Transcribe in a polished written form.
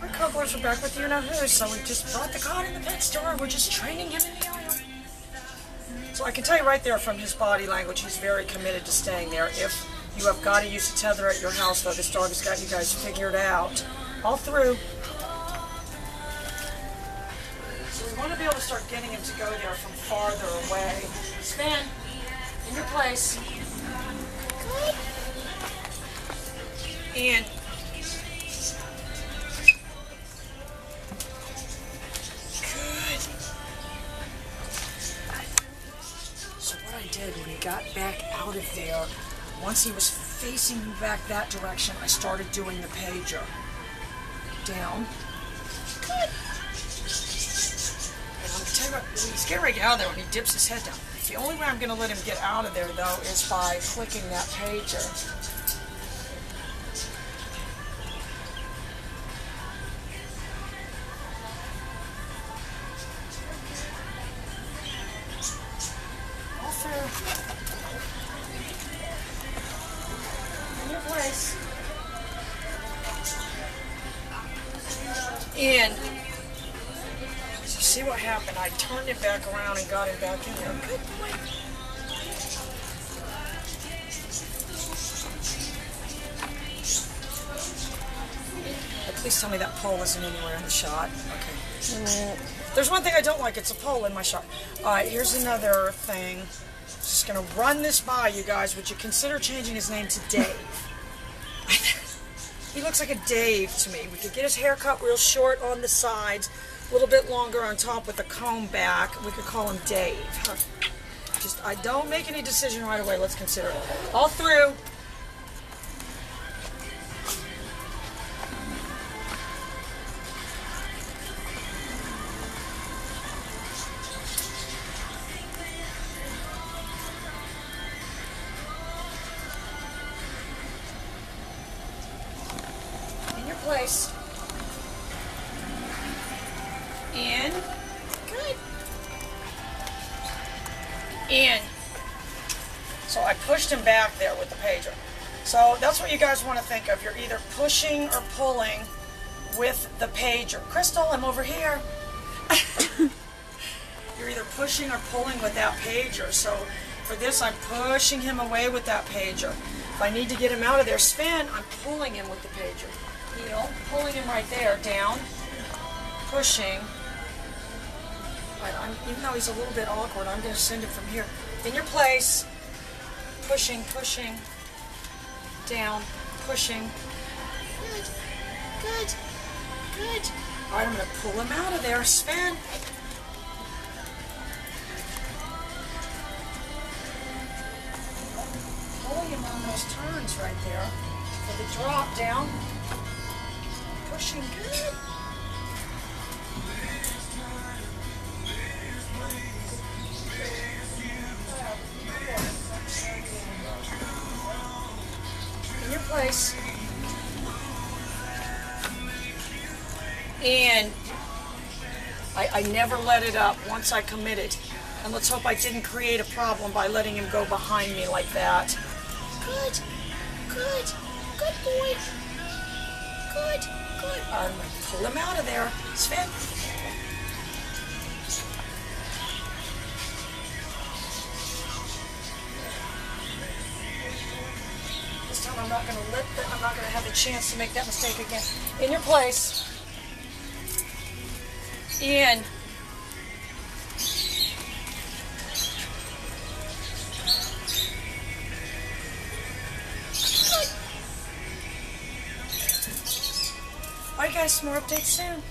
Our cobblers are back with you know who, so we just brought the cot in the pet store. We're just training him in the aisle. So I can tell you right there from his body language, he's very committed to staying there. If you have got to use a tether at your house, though, this dog has got you guys figured out all through. So we want to be able to start getting him to go there from farther away. Sven, in your place. And good. So what I did when he got back out of there, once he was facing back that direction, I started doing the pager. Down. Good. And I'm going to tell you what, when he's getting ready to get out of there, when he dips his head down, the only way I'm going to let him get out of there, though, is by clicking that pager. All through. In your place. And so see what happened? I turned him back around and got him back in there. Good boy. Please tell me that pole isn't anywhere in the shot. Okay. There's one thing I don't like. It's a pole in my shot. All right, here's another thing. Just going to run this by you guys. Would you consider changing his name to Dave? He looks like a Dave to me. We could get his hair cut real short on the sides, a little bit longer on top with a comb back. We could call him Dave. Just, I don't make any decision right away. Let's consider it. All through. Place. In. Good. In. So I pushed him back there with the pager. So that's what you guys want to think of. You're either pushing or pulling with the pager. Crystal, I'm over here. You're either pushing or pulling with that pager. So for this, I'm pushing him away with that pager. If I need to get him out of there, Sven, I'm pulling him with the pager. Heel, pulling him right there, down, pushing. Right, even though he's a little bit awkward, I'm going to send him from here. In your place, pushing, pushing, down, pushing. Good, good, good. All right, I'm going to pull him out of there, Sven. Pulling him on those turns right there for the drop down. Pushing good. In your place. And I never let it up once I committed. And let's hope I didn't create a problem by letting him go behind me like that. Good. Good. Good boy. Good. Good. I'm going to pull him out of there. Sven. This time I'm not going to I'm not going to have a chance to make that mistake again. In your place. In. Alright guys, more updates soon.